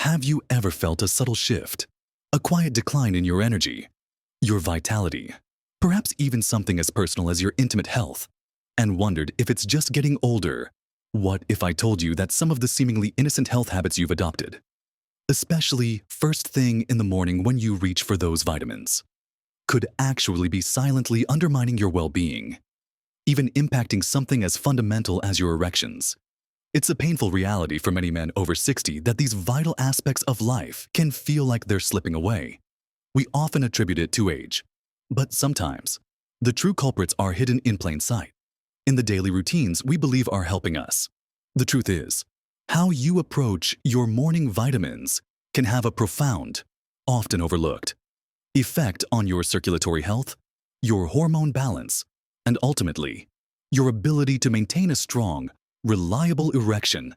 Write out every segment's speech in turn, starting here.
Have you ever felt a subtle shift, a quiet decline in your energy, your vitality, perhaps even something as personal as your intimate health, and wondered if it's just getting older? What if I told you that some of the seemingly innocent health habits you've adopted, especially first thing in the morning when you reach for those vitamins, could actually be silently undermining your well-being, even impacting something as fundamental as your erections? It's a painful reality for many men over 60 that these vital aspects of life can feel like they're slipping away. We often attribute it to age, but sometimes the true culprits are hidden in plain sight, in the daily routines we believe are helping us. The truth is, how you approach your morning vitamins can have a profound, often overlooked, effect on your circulatory health, your hormone balance, and ultimately, your ability to maintain a strong, reliable erection.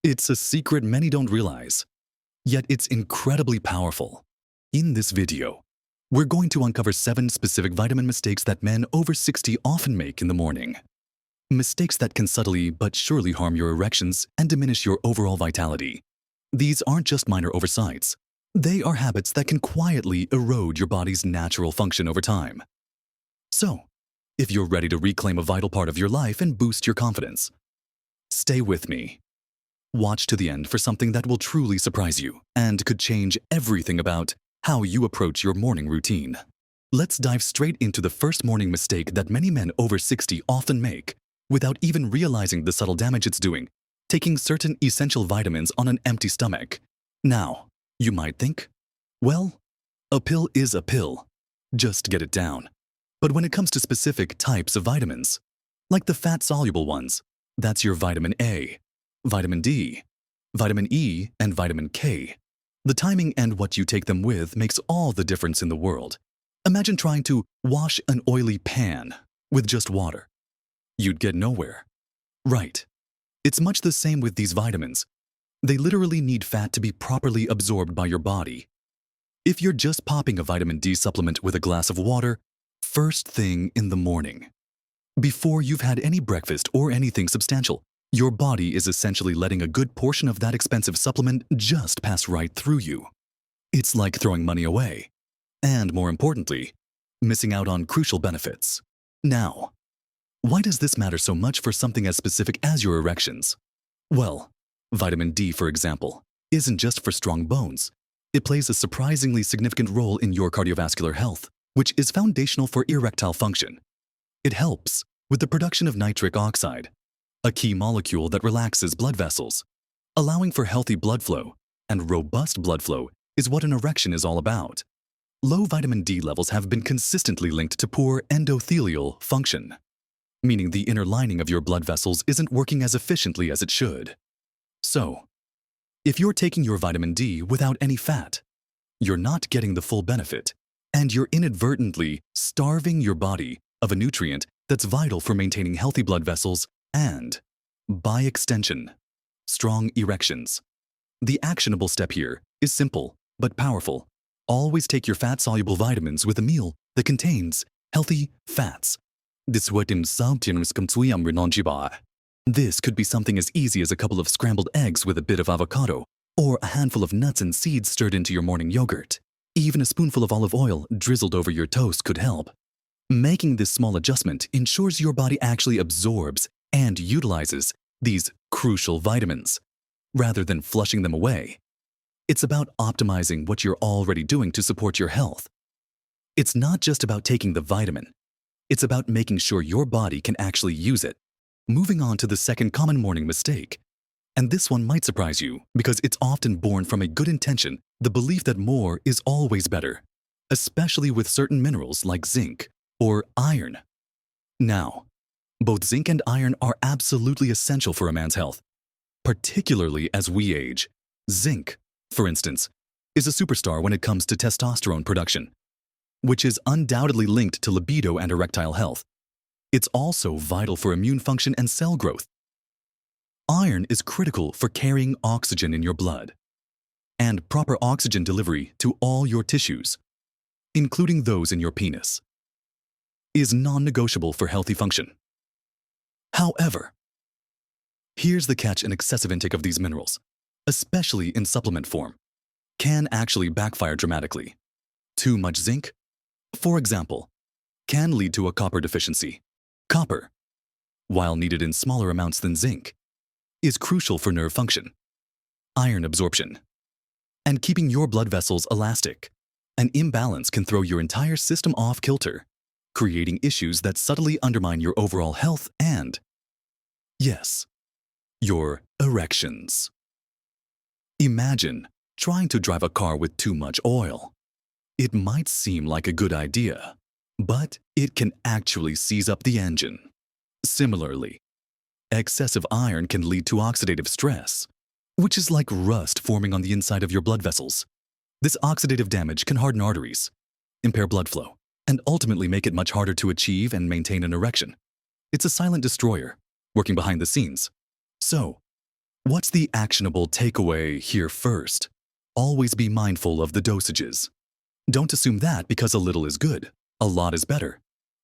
It's a secret many don't realize, yet it's incredibly powerful. In this video, we're going to uncover 7 specific vitamin mistakes that men over 60 often make in the morning. Mistakes that can subtly but surely harm your erections and diminish your overall vitality. These aren't just minor oversights. They are habits that can quietly erode your body's natural function over time. So, if you're ready to reclaim a vital part of your life and boost your confidence, stay with me. Watch to the end for something that will truly surprise you and could change everything about how you approach your morning routine. Let's dive straight into the first morning mistake that many men over 60 often make without even realizing the subtle damage it's doing: taking certain essential vitamins on an empty stomach. Now, you might think, well, a pill is a pill. Just get it down. But when it comes to specific types of vitamins, like the fat-soluble ones, that's your vitamin A, vitamin D, vitamin E, and vitamin K, the timing and what you take them with makes all the difference in the world. Imagine trying to wash an oily pan with just water. You'd get nowhere. Right. It's much the same with these vitamins. They literally need fat to be properly absorbed by your body. If you're just popping a vitamin D supplement with a glass of water, first thing in the morning, before you've had any breakfast or anything substantial, your body is essentially letting a good portion of that expensive supplement just pass right through you. It's like throwing money away, and more importantly, missing out on crucial benefits. Now, why does this matter so much for something as specific as your erections? Well, vitamin D, for example, isn't just for strong bones. It plays a surprisingly significant role in your cardiovascular health, which is foundational for erectile function. It helps with the production of nitric oxide, a key molecule that relaxes blood vessels. Allowing for healthy blood flow and robust blood flow is what an erection is all about. Low vitamin D levels have been consistently linked to poor endothelial function, meaning the inner lining of your blood vessels isn't working as efficiently as it should. So, if you're taking your vitamin D without any fat, you're not getting the full benefit, and you're inadvertently starving your body of a nutrient that's vital for maintaining healthy blood vessels and, by extension, strong erections. The actionable step here is simple but powerful. Always take your fat-soluble vitamins with a meal that contains healthy fats. This could be something as easy as a couple of scrambled eggs with a bit of avocado, or a handful of nuts and seeds stirred into your morning yogurt. Even a spoonful of olive oil drizzled over your toast could help. Making this small adjustment ensures your body actually absorbs and utilizes these crucial vitamins, rather than flushing them away. It's about optimizing what you're already doing to support your health. It's not just about taking the vitamin. It's about making sure your body can actually use it. Moving on to the second common morning mistake. And this one might surprise you because it's often born from a good intention, the belief that more is always better, especially with certain minerals like zinc or iron. Now, both zinc and iron are absolutely essential for a man's health, particularly as we age. Zinc, for instance, is a superstar when it comes to testosterone production, which is undoubtedly linked to libido and erectile health. It's also vital for immune function and cell growth. Iron is critical for carrying oxygen in your blood and proper oxygen delivery to all your tissues, including those in your penis, is non-negotiable for healthy function. However, here's the catch in excessive intake of these minerals, especially in supplement form. can actually backfire dramatically. Too much zinc, for example, can lead to a copper deficiency. Copper, while needed in smaller amounts than zinc, is crucial for nerve function, iron absorption, and keeping your blood vessels elastic. An imbalance can throw your entire system off kilter, creating issues that subtly undermine your overall health and, yes, your erections. Imagine trying to drive a car with too much oil. It might seem like a good idea, but it can actually seize up the engine. Similarly, excessive iron can lead to oxidative stress, which is like rust forming on the inside of your blood vessels. This oxidative damage can harden arteries, impair blood flow, and ultimately make it much harder to achieve and maintain an erection. It's a silent destroyer, working behind the scenes. So, what's the actionable takeaway here first? Always be mindful of the dosages. Don't assume that because a little is good, a lot is better.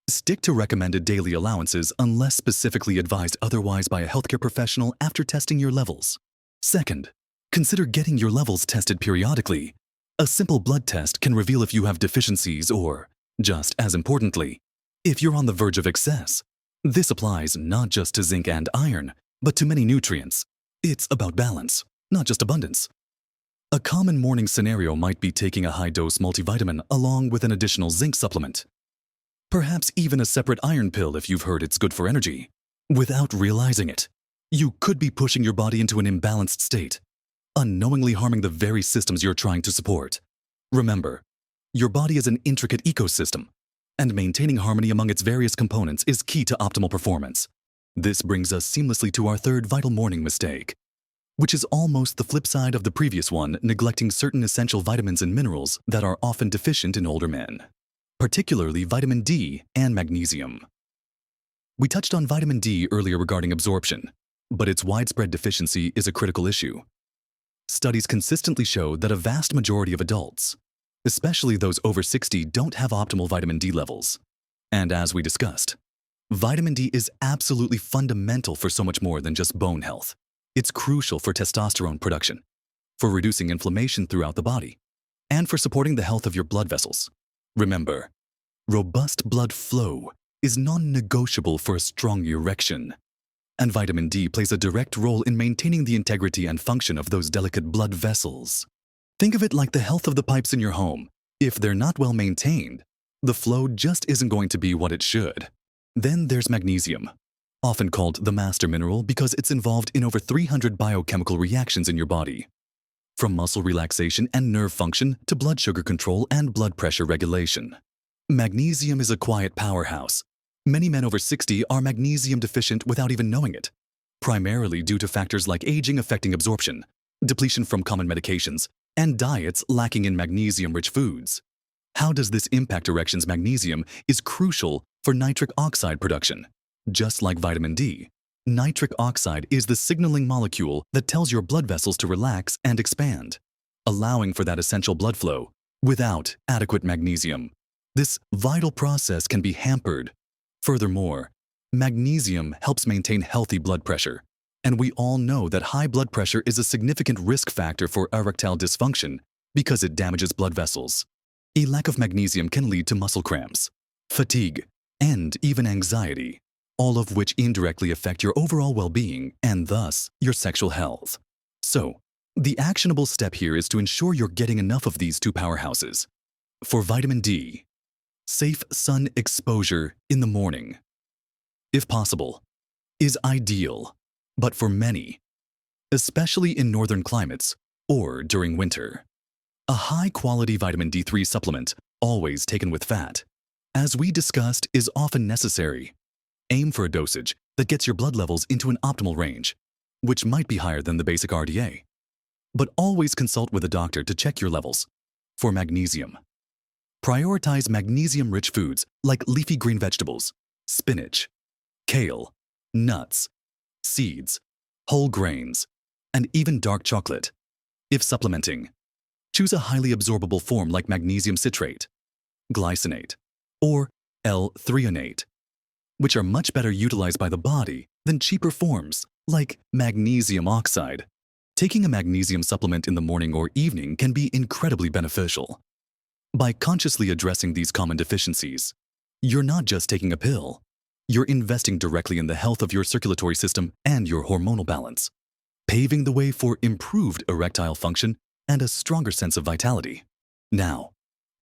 Stick to recommended daily allowances unless specifically advised otherwise by a healthcare professional after testing your levels. Second, consider getting your levels tested periodically. A simple blood test can reveal if you have deficiencies or, just as importantly, if you're on the verge of excess. This applies not just to zinc and iron, but to many nutrients. It's about balance, not just abundance. A common morning scenario might be taking a high-dose multivitamin along with an additional zinc supplement. Perhaps even a separate iron pill if you've heard it's good for energy. Without realizing it, you could be pushing your body into an imbalanced state, unknowingly harming the very systems you're trying to support. Remember, your body is an intricate ecosystem, and maintaining harmony among its various components is key to optimal performance. This brings us seamlessly to our third vital morning mistake, which is almost the flip side of the previous one, neglecting certain essential vitamins and minerals that are often deficient in older men, particularly vitamin D and magnesium. We touched on vitamin D earlier regarding absorption, but its widespread deficiency is a critical issue. Studies consistently show that a vast majority of adults, especially those over 60, don't have optimal vitamin D levels. And as we discussed, vitamin D is absolutely fundamental for so much more than just bone health. It's crucial for testosterone production, for reducing inflammation throughout the body, and for supporting the health of your blood vessels. Remember, robust blood flow is non-negotiable for a strong erection, and vitamin D plays a direct role in maintaining the integrity and function of those delicate blood vessels. Think of it like the health of the pipes in your home. If they're not well maintained, the flow just isn't going to be what it should. Then there's magnesium, often called the master mineral because it's involved in over 300 biochemical reactions in your body. From muscle relaxation and nerve function to blood sugar control and blood pressure regulation. Magnesium is a quiet powerhouse. Many men over 60 are magnesium deficient without even knowing it, primarily due to factors like aging affecting absorption, depletion from common medications, and diets lacking in magnesium-rich foods. How does this impact erections? Magnesium is crucial for nitric oxide production. Just like vitamin D, nitric oxide is the signaling molecule that tells your blood vessels to relax and expand, allowing for that essential blood flow. Without adequate magnesium, this vital process can be hampered. Furthermore, magnesium helps maintain healthy blood pressure, and we all know that high blood pressure is a significant risk factor for erectile dysfunction because it damages blood vessels. A lack of magnesium can lead to muscle cramps, fatigue, and even anxiety, all of which indirectly affect your overall well-being and thus your sexual health. So, the actionable step here is to ensure you're getting enough of these two powerhouses. For vitamin D, safe sun exposure in the morning, if possible, is ideal, but for many, especially in northern climates or during winter, a high-quality vitamin D3 supplement, always taken with fat, as we discussed, is often necessary. Aim for a dosage that gets your blood levels into an optimal range, which might be higher than the basic RDA. But always consult with a doctor to check your levels. For magnesium, prioritize magnesium-rich foods like leafy green vegetables, spinach, kale, nuts, seeds, whole grains, and even dark chocolate. If supplementing, choose a highly absorbable form like magnesium citrate, glycinate, or L-threonate, which are much better utilized by the body than cheaper forms like magnesium oxide. Taking a magnesium supplement in the morning or evening can be incredibly beneficial. By consciously addressing these common deficiencies, you're not just taking a pill, you're investing directly in the health of your circulatory system and your hormonal balance, paving the way for improved erectile function and a stronger sense of vitality. Now,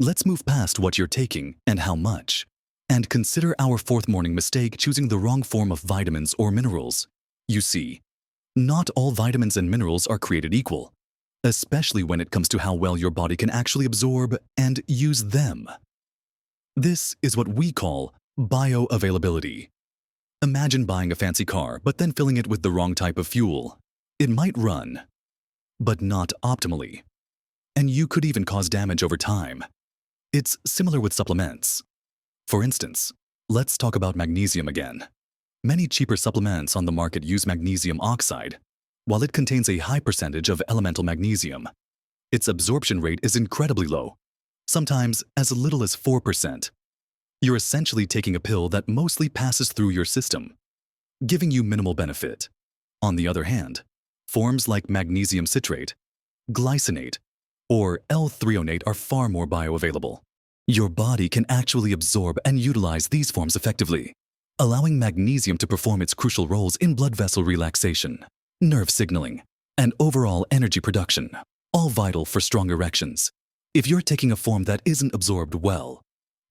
let's move past what you're taking and how much, and consider our fourth morning mistake: choosing the wrong form of vitamins or minerals. You see, not all vitamins and minerals are created equal, especially when it comes to how well your body can actually absorb and use them. This is what we call bioavailability. Imagine buying a fancy car but then filling it with the wrong type of fuel. It might run, but not optimally, and you could even cause damage over time. It's similar with supplements. For instance, let's talk about magnesium again. Many cheaper supplements on the market use magnesium oxide. While it contains a high percentage of elemental magnesium, its absorption rate is incredibly low, sometimes as little as 4%. You're essentially taking a pill that mostly passes through your system, giving you minimal benefit. On the other hand, forms like magnesium citrate, glycinate, or L-threonate are far more bioavailable. Your body can actually absorb and utilize these forms effectively, allowing magnesium to perform its crucial roles in blood vessel relaxation, nerve signaling, and overall energy production, all vital for strong erections. If you're taking a form that isn't absorbed well,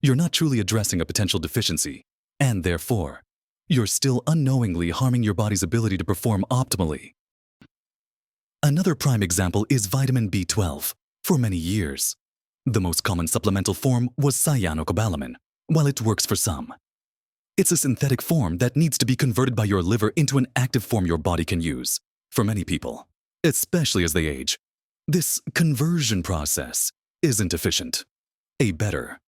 you're not truly addressing a potential deficiency, and therefore, you're still unknowingly harming your body's ability to perform optimally. Another prime example is vitamin B12. For many years, the most common supplemental form was cyanocobalamin. While it works for some, it's a synthetic form that needs to be converted by your liver into an active form your body can use. For many people, especially as they age, this conversion process isn't efficient. A better,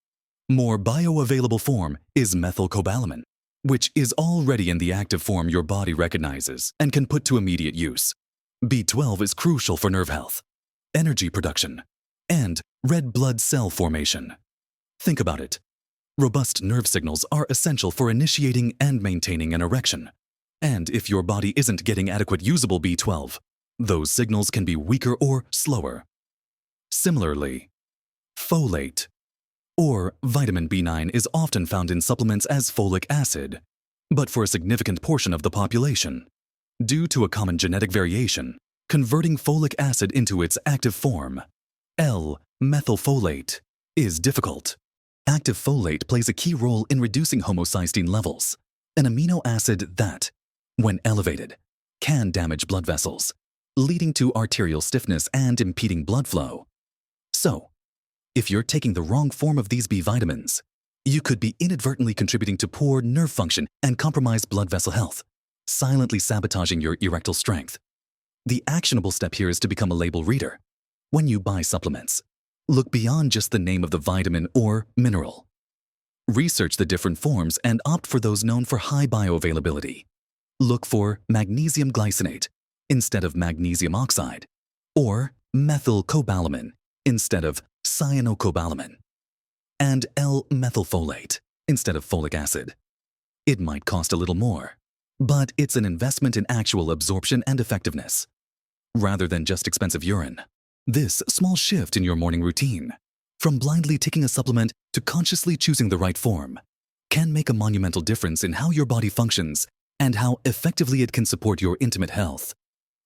more bioavailable form is methylcobalamin, which is already in the active form your body recognizes and can put to immediate use. B12 is crucial for nerve health, energy production, and red blood cell formation. Think about it. Robust nerve signals are essential for initiating and maintaining an erection. And if your body isn't getting adequate usable B12, those signals can be weaker or slower. Similarly, folate, or vitamin B9, is often found in supplements as folic acid, but for a significant portion of the population, due to a common genetic variation, converting folic acid into its active form, L-methylfolate, is difficult. Active folate plays a key role in reducing homocysteine levels, an amino acid that, when elevated, can damage blood vessels, leading to arterial stiffness and impeding blood flow. So, if you're taking the wrong form of these B vitamins, you could be inadvertently contributing to poor nerve function and compromised blood vessel health, silently sabotaging your erectile strength. The actionable step here is to become a label reader. When you buy supplements, look beyond just the name of the vitamin or mineral. Research the different forms and opt for those known for high bioavailability. Look for magnesium glycinate instead of magnesium oxide, or methylcobalamin instead of cyanocobalamin, and L-methylfolate instead of folic acid. It might cost a little more, but it's an investment in actual absorption and effectiveness, rather than just expensive urine. This small shift in your morning routine, from blindly taking a supplement to consciously choosing the right form, can make a monumental difference in how your body functions and how effectively it can support your intimate health.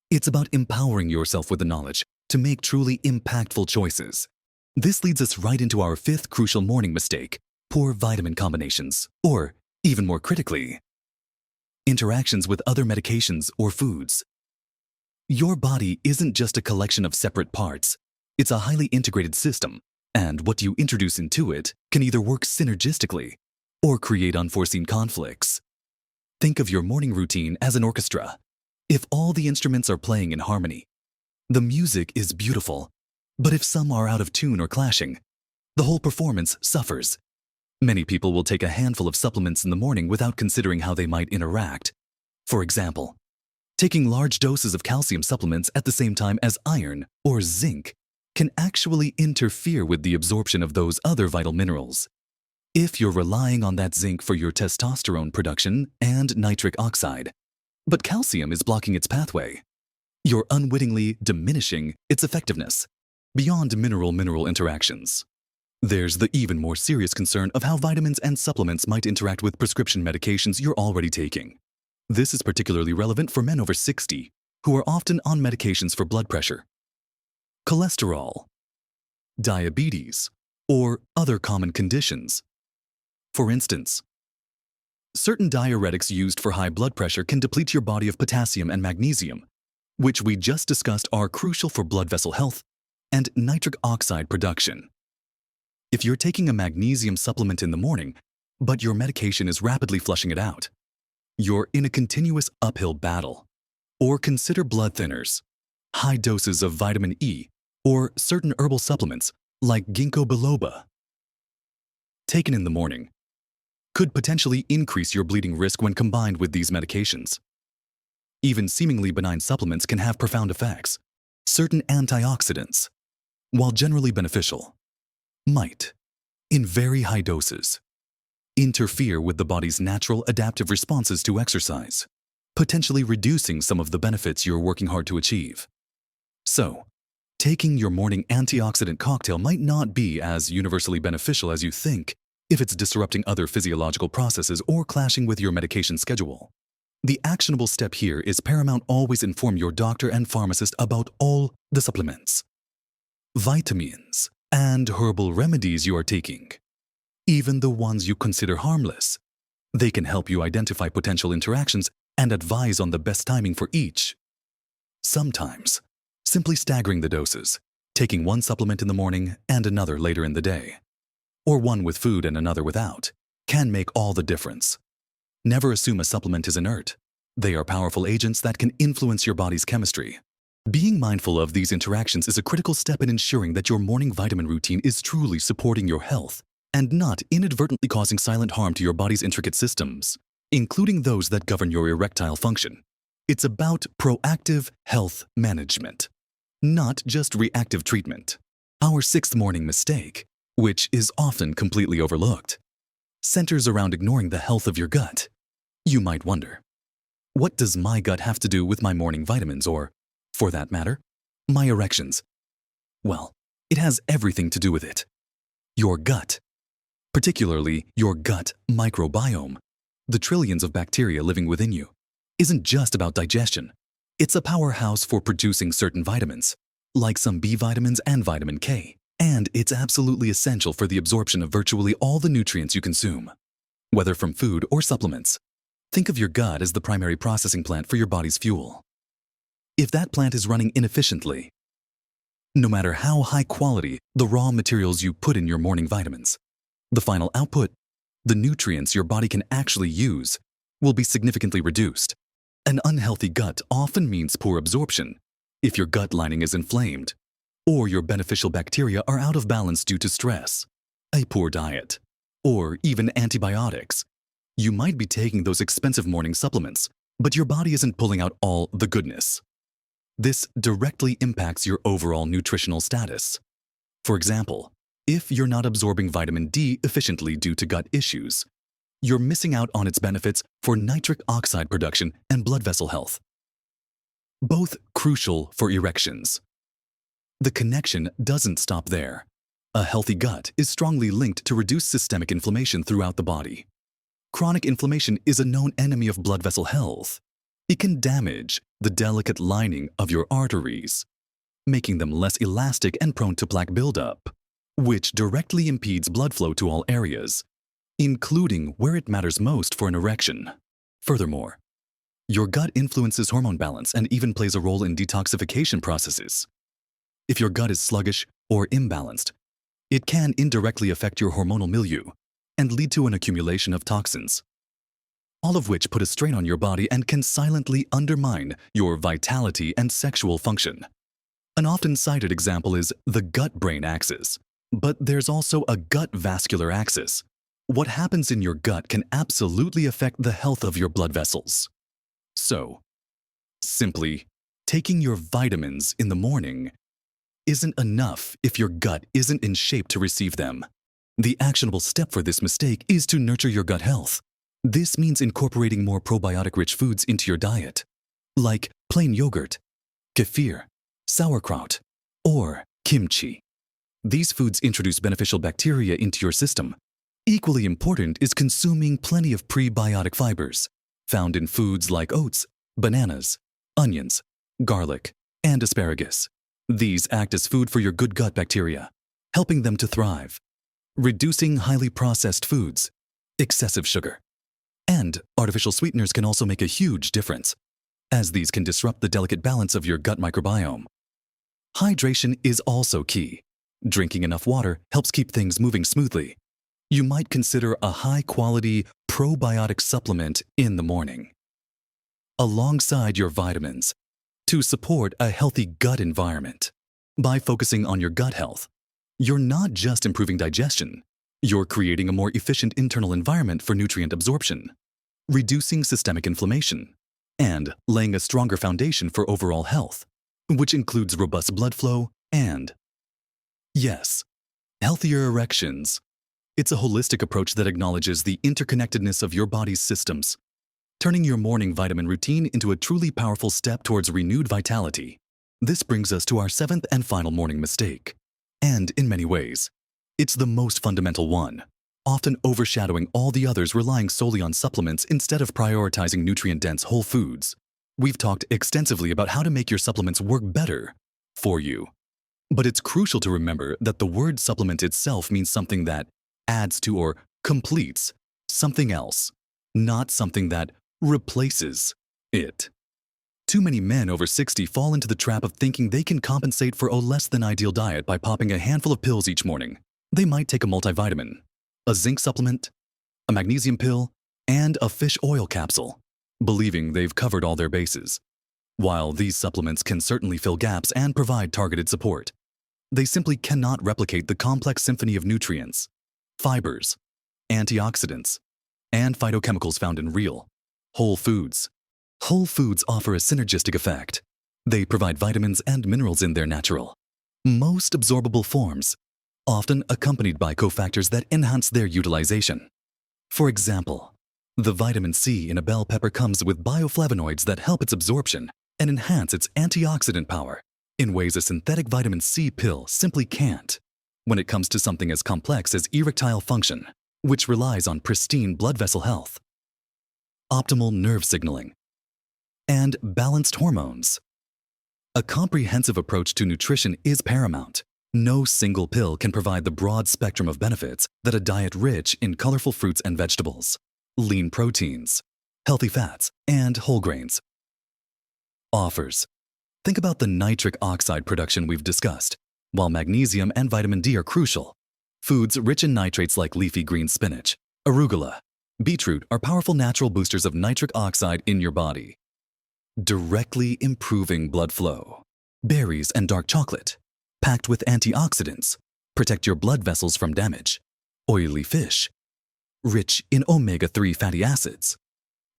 It's about empowering yourself with the knowledge to make truly impactful choices. This leads us right into our fifth crucial morning mistake: poor vitamin combinations, or, even more critically, interactions with other medications or foods. Your body isn't just a collection of separate parts. It's a highly integrated system, and what you introduce into it can either work synergistically or create unforeseen conflicts. Think of your morning routine as an orchestra. If all the instruments are playing in harmony, the music is beautiful. But if some are out of tune or clashing, the whole performance suffers. Many people will take a handful of supplements in the morning without considering how they might interact. For example, taking large doses of calcium supplements at the same time as iron or zinc can actually interfere with the absorption of those other vital minerals. If you're relying on that zinc for your testosterone production and nitric oxide, but calcium is blocking its pathway, You're unwittingly diminishing its effectiveness beyond mineral-mineral interactions. There's the even more serious concern of how vitamins and supplements might interact with prescription medications you're already taking. This is particularly relevant for men over 60 who are often on medications for blood pressure, cholesterol, diabetes, or other common conditions. For instance, certain diuretics used for high blood pressure can deplete your body of potassium and magnesium, which we just discussed are crucial for blood vessel health and nitric oxide production. If you're taking a magnesium supplement in the morning, but your medication is rapidly flushing it out, you're in a continuous uphill battle. Or consider blood thinners, high doses of vitamin E, or certain herbal supplements like ginkgo biloba, taken in the morning, could potentially increase your bleeding risk when combined with these medications. Even seemingly benign supplements can have profound effects. Certain antioxidants, while generally beneficial, might, in very high doses, interfere with the body's natural adaptive responses to exercise, potentially reducing some of the benefits you're working hard to achieve. So, taking your morning antioxidant cocktail might not be as universally beneficial as you think if it's disrupting other physiological processes or clashing with your medication schedule. The actionable step here is paramount: always inform your doctor and pharmacist about all the supplements, vitamins, and herbal remedies you are taking, even the ones you consider harmless. They can help you identify potential interactions and advise on the best timing for each. Sometimes, simply staggering the doses, taking one supplement in the morning and another later in the day, or one with food and another without, can make all the difference. Never assume a supplement is inert. They are powerful agents that can influence your body's chemistry. Being mindful of these interactions is a critical step in ensuring that your morning vitamin routine is truly supporting your health and not inadvertently causing silent harm to your body's intricate systems, including those that govern your erectile function. It's about proactive health management, not just reactive treatment. Our sixth morning mistake, which is often completely overlooked, centers around ignoring the health of your gut. You might wonder, what does my gut have to do with my morning vitamins or, for that matter, my erections? Well, it has everything to do with it. Your gut, particularly your gut microbiome, the trillions of bacteria living within you, isn't just about digestion. It's a powerhouse for producing certain vitamins, like some B vitamins and vitamin K, and it's absolutely essential for the absorption of virtually all the nutrients you consume, whether from food or supplements. Think of your gut as the primary processing plant for your body's fuel. If that plant is running inefficiently, no matter how high quality the raw materials you put in your morning vitamins, the final output, the nutrients your body can actually use, will be significantly reduced. An unhealthy gut often means poor absorption if your gut lining is inflamed, or your beneficial bacteria are out of balance due to stress, a poor diet, or even antibiotics. You might be taking those expensive morning supplements, but your body isn't pulling out all the goodness. This directly impacts your overall nutritional status. For example, if you're not absorbing vitamin D efficiently due to gut issues, you're missing out on its benefits for nitric oxide production and blood vessel health, both crucial for erections. The connection doesn't stop there. A healthy gut is strongly linked to reduced systemic inflammation throughout the body. Chronic inflammation is a known enemy of blood vessel health. It can damage the delicate lining of your arteries, making them less elastic and prone to plaque buildup, which directly impedes blood flow to all areas, including where it matters most for an erection. Furthermore, your gut influences hormone balance and even plays a role in detoxification processes. If your gut is sluggish or imbalanced, it can indirectly affect your hormonal milieu and lead to an accumulation of toxins, all of which put a strain on your body and can silently undermine your vitality and sexual function. An often cited example is the gut-brain axis, but there's also a gut-vascular axis. What happens in your gut can absolutely affect the health of your blood vessels. So, simply taking your vitamins in the morning isn't enough if your gut isn't in shape to receive them. The actionable step for this mistake is to nurture your gut health. This means incorporating more probiotic-rich foods into your diet, like plain yogurt, kefir, sauerkraut, or kimchi. These foods introduce beneficial bacteria into your system. Equally important is consuming plenty of prebiotic fibers, found in foods like oats, bananas, onions, garlic, and asparagus. These act as food for your good gut bacteria, helping them to thrive. Reducing highly processed foods, excessive sugar, and artificial sweeteners can also make a huge difference, as these can disrupt the delicate balance of your gut microbiome. Hydration is also key. Drinking enough water helps keep things moving smoothly. You might consider a high-quality probiotic supplement in the morning, alongside your vitamins, to support a healthy gut environment. By focusing on your gut health, you're not just improving digestion, you're creating a more efficient internal environment for nutrient absorption, reducing systemic inflammation, and laying a stronger foundation for overall health, which includes robust blood flow and, yes, healthier erections. It's a holistic approach that acknowledges the interconnectedness of your body's systems, turning your morning vitamin routine into a truly powerful step towards renewed vitality. This brings us to our seventh and final morning mistake. And in many ways, it's the most fundamental one, often overshadowing all the others, relying solely on supplements instead of prioritizing nutrient-dense whole foods. We've talked extensively about how to make your supplements work better for you. But it's crucial to remember that the word supplement itself means something that adds to or completes something else, not something that replaces it. Too many men over 60 fall into the trap of thinking they can compensate for a less than ideal diet by popping a handful of pills each morning. They might take a multivitamin, a zinc supplement, a magnesium pill, and a fish oil capsule, believing they've covered all their bases. While these supplements can certainly fill gaps and provide targeted support, they simply cannot replicate the complex symphony of nutrients, fibers, antioxidants, and phytochemicals found in real, whole foods. Whole foods offer a synergistic effect. They provide vitamins and minerals in their natural, most absorbable forms, often accompanied by cofactors that enhance their utilization. For example, the vitamin C in a bell pepper comes with bioflavonoids that help its absorption and enhance its antioxidant power in ways a synthetic vitamin C pill simply can't. When it comes to something as complex as erectile function, which relies on pristine blood vessel health, optimal nerve signaling, and balanced hormones, a comprehensive approach to nutrition is paramount. No single pill can provide the broad spectrum of benefits that a diet rich in colorful fruits and vegetables, lean proteins, healthy fats, and whole grains offers. Think about the nitric oxide production we've discussed. While magnesium and vitamin D are crucial, foods rich in nitrates like leafy green spinach, arugula, beetroot are powerful natural boosters of nitric oxide in your body, directly improving blood flow. Berries and dark chocolate, packed with antioxidants, protect your blood vessels from damage. Oily fish, rich in omega-3 fatty acids,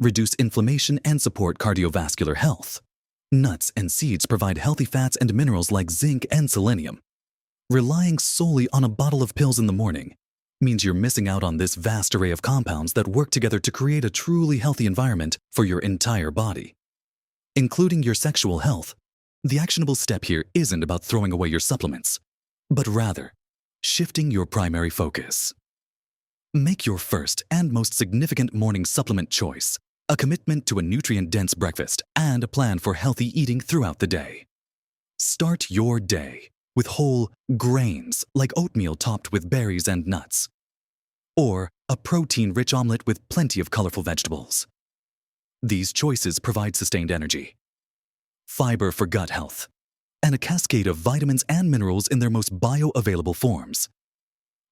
reduce inflammation and support cardiovascular health. Nuts and seeds provide healthy fats and minerals like zinc and selenium. Relying solely on a bottle of pills in the morning means you're missing out on this vast array of compounds that work together to create a truly healthy environment for your entire body, including your sexual health. The actionable step here isn't about throwing away your supplements, but rather shifting your primary focus. Make your first and most significant morning supplement choice a commitment to a nutrient-dense breakfast and a plan for healthy eating throughout the day. Start your day with whole grains like oatmeal topped with berries and nuts, or a protein-rich omelet with plenty of colorful vegetables. These choices provide sustained energy, fiber for gut health, and a cascade of vitamins and minerals in their most bioavailable forms.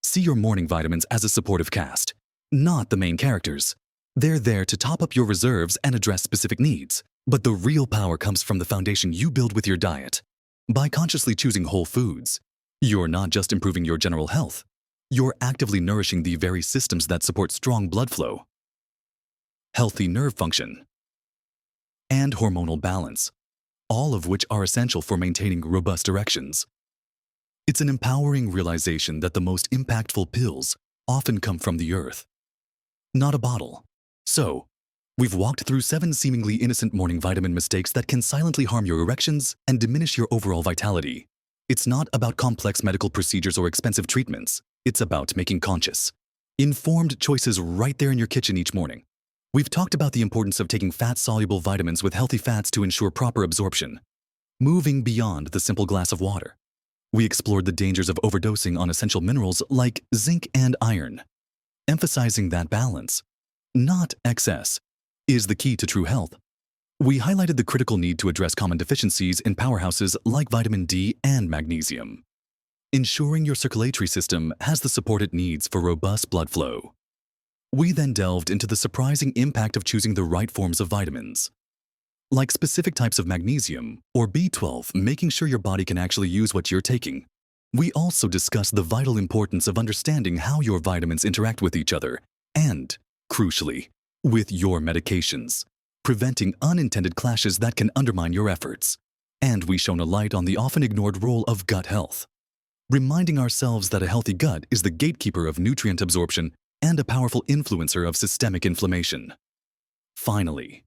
See your morning vitamins as a supportive cast, not the main characters. They're there to top up your reserves and address specific needs, but the real power comes from the foundation you build with your diet. By consciously choosing whole foods, you're not just improving your general health, you're actively nourishing the very systems that support strong blood flow, healthy nerve function, and hormonal balance, all of which are essential for maintaining robust erections. It's an empowering realization that the most impactful pills often come from the earth, not a bottle. So, We've walked through 7 seemingly innocent morning vitamin mistakes that can silently harm your erections and diminish your overall vitality. It's not about complex medical procedures or expensive treatments. It's about making conscious, informed choices right there in your kitchen each morning. We've talked about the importance of taking fat-soluble vitamins with healthy fats to ensure proper absorption, moving beyond the simple glass of water. We explored the dangers of overdosing on essential minerals like zinc and iron, emphasizing that balance, not excess, is the key to true health. We highlighted the critical need to address common deficiencies in powerhouses like vitamin D and magnesium, ensuring your circulatory system has the support it needs for robust blood flow. We then delved into the surprising impact of choosing the right forms of vitamins, like specific types of magnesium or B12, making sure your body can actually use what you're taking. We also discussed the vital importance of understanding how your vitamins interact with each other and, crucially, with your medications, preventing unintended clashes that can undermine your efforts. And we shone a light on the often ignored role of gut health, reminding ourselves that a healthy gut is the gatekeeper of nutrient absorption and a powerful influencer of systemic inflammation. Finally,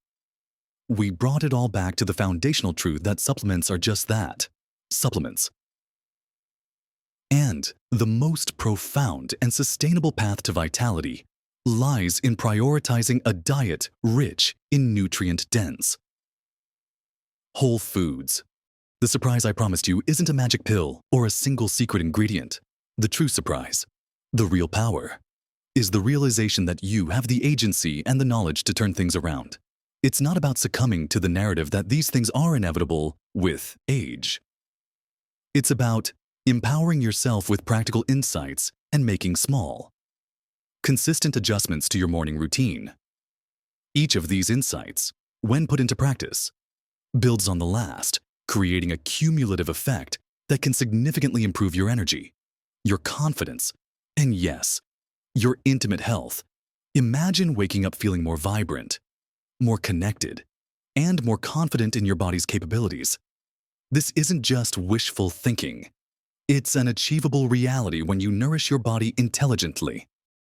we brought it all back to the foundational truth that supplements are just that, supplements. And the most profound and sustainable path to vitality lies in prioritizing a diet rich in nutrient-dense whole foods. The surprise I promised you isn't a magic pill or a single secret ingredient. The true surprise, the real power, is the realization that you have the agency and the knowledge to turn things around. It's not about succumbing to the narrative that these things are inevitable with age. It's about empowering yourself with practical insights and making small, consistent adjustments to your morning routine. Each of these insights, when put into practice, builds on the last, creating a cumulative effect that can significantly improve your energy, your confidence, and yes, your intimate health. Imagine waking up feeling more vibrant, more connected, and more confident in your body's capabilities. This isn't just wishful thinking. It's an achievable reality when you nourish your body intelligently.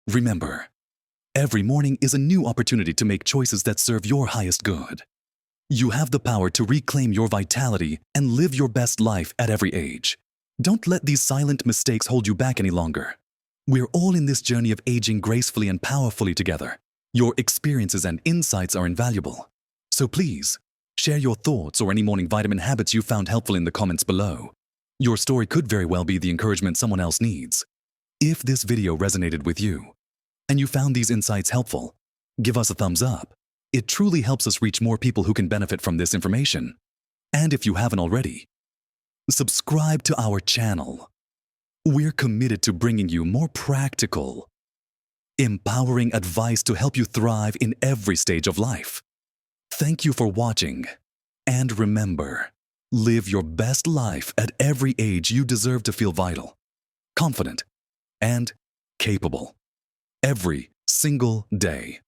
Remember, every morning is a new opportunity to make choices that serve your highest good. You have the power to reclaim your vitality and live your best life at every age. Don't let these silent mistakes hold you back any longer. We're all in this journey of aging gracefully and powerfully together. Your experiences and insights are invaluable. So please, share your thoughts or any morning vitamin habits you found helpful in the comments below. Your story could very well be the encouragement someone else needs. If this video resonated with you, and you found these insights helpful, give us a thumbs up. It truly helps us reach more people who can benefit from this information. And if you haven't already, subscribe to our channel. We're committed to bringing you more practical, empowering advice to help you thrive in every stage of life. Thank you for watching. And remember, live your best life at every age. You deserve to feel vital, confident, and capable every single day.